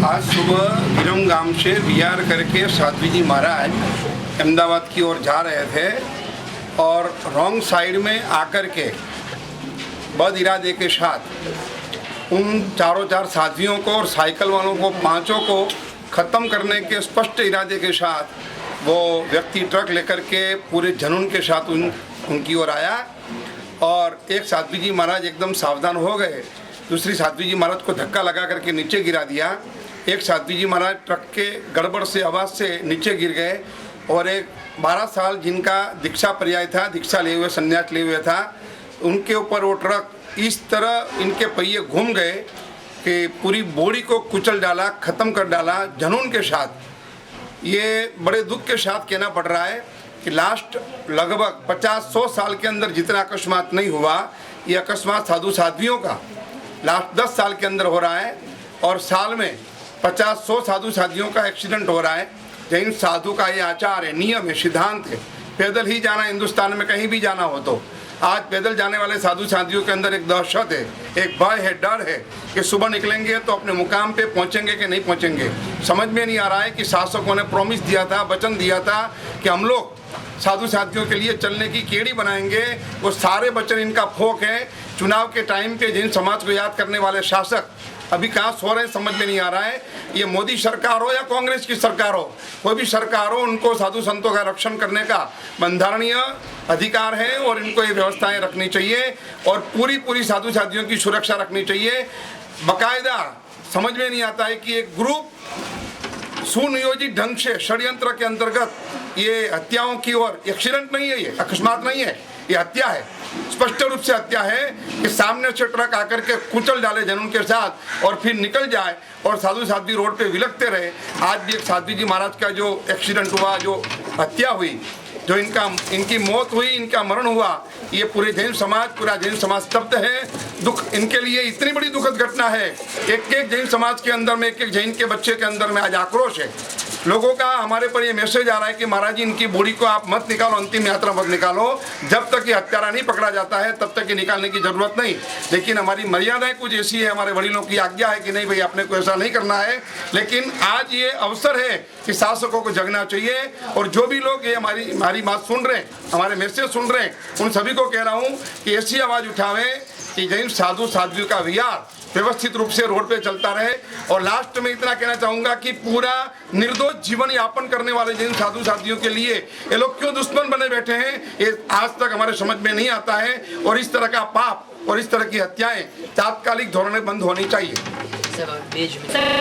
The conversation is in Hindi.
आज सुबह विरमगाम से बिहार करके साध्वी जी महाराज अहमदाबाद की ओर जा रहे थे और रॉन्ग साइड में आकर के बद इरादे के साथ उन चार साथियों को और साइकिल वालों को पांचों को ख़त्म करने के स्पष्ट इरादे के साथ वो व्यक्ति ट्रक लेकर के पूरे जुनून के साथ उनकी ओर आया और एक साध्वी जी महाराज एकदम सावधान हो गए। दूसरी साध्वी जी महाराज को धक्का लगा करके नीचे गिरा दिया। एक साध्वी जी महाराज ट्रक के गड़बड़ से आवाज़ से नीचे गिर गए और एक 12 साल जिनका दीक्षा पर्याय था, दीक्षा लिए हुए संन्यास लिए हुए था, उनके ऊपर वो ट्रक इस तरह इनके पहिए घूम गए कि पूरी बॉडी को कुचल डाला, ख़त्म कर डाला जुनून के साथ। ये बड़े दुख के साथ कहना पड़ रहा है कि लास्ट लगभग 50-100 साल के अंदर जितना अकस्मात नहीं हुआ, ये अकस्मात साधु साध्वियों का लास्ट 10 साल के अंदर हो रहा है और साल में 50-100 साधु साध्वियों का एक्सीडेंट हो रहा है। जैन साधु का ये आचार है, नियम है, सिद्धांत है। पैदल ही जाना, हिंदुस्तान में कहीं भी जाना हो तो आज पैदल जाने वाले साधु साधियों के अंदर एक दहशत है, एक भय है, डर है कि सुबह निकलेंगे तो अपने मुकाम पे पहुंचेंगे कि नहीं पहुंचेंगे। समझ में नहीं आ रहा है कि शासकों ने प्रॉमिस दिया था, वचन दिया था कि हम लोग साधु साथियों के लिए चलने की केड़ी बनाएंगे, वो सारे वचन इनका फोक है। चुनाव के टाइम पे जिन समाज को याद करने वाले शासक अभी कहाँ सो रहे हैं समझ में नहीं आ रहा है। ये मोदी सरकार हो या कांग्रेस की सरकार हो, कोई भी सरकार हो, उनको साधु संतों का रक्षण करने का बंधारणीय अधिकार है और इनको ये व्यवस्थाएं रखनी चाहिए और पूरी साधु साथियों की सुरक्षा रखनी चाहिए। बाकायदा समझ में नहीं आता है कि एक ग्रुप सुनियोजित ढंग से षड्यंत्र के अंतर्गत ये हत्याओं की ओर, एक्सीडेंट नहीं है, ये अकस्मात नहीं है, ये हत्या है, स्पष्ट रूप से हत्या है कि सामने से ट्रक आकर के कुचल डाले जुनून के साथ और फिर निकल जाए और साधु साध्वी रोड पे विलखते रहे। आज भी एक साध्वी जी महाराज का जो एक्सीडेंट हुआ, जो हत्या हुई, जो इनकी मौत हुई, इनका मरण हुआ, ये पूरा जैन समाज स्तब्ध है। दुख इनके लिए इतनी बड़ी दुखद घटना है। एक जैन समाज के अंदर में, एक जैन के बच्चे के अंदर में आज आक्रोश है लोगों का। हमारे पर ये मैसेज आ रहा है कि महाराज जी इनकी बॉडी को आप मत निकालो, अंतिम यात्रा मत निकालो। जब तक ये हत्यारा नहीं पकड़ा जाता है तब तक ये निकालने की जरूरत नहीं। लेकिन हमारी मर्यादाएं कुछ ऐसी है, हमारे बड़ीलों की आज्ञा है कि नहीं भाई अपने को ऐसा नहीं करना है। लेकिन आज ये अवसर है कि शासकों को जगना चाहिए और जो भी लोग ये हमारी बात सुन रहे हैं, हमारे मैसेज सुन रहे हैं, उन सभी को कह रहा हूँ कि ऐसी आवाज़ उठावें कि जैन साधु साध्वियों का विहार व्यवस्थित रूप से रोड पे चलता रहे। और लास्ट में इतना कहना चाहूंगा कि पूरा निर्दोष जीवन यापन करने वाले जिन साधु साथियों के लिए ये लोग क्यों दुश्मन बने बैठे हैं, ये आज तक हमारे समझ में नहीं आता है। और इस तरह का पाप और इस तरह की हत्याएं तात्कालिक धोरण में बंद होनी चाहिए।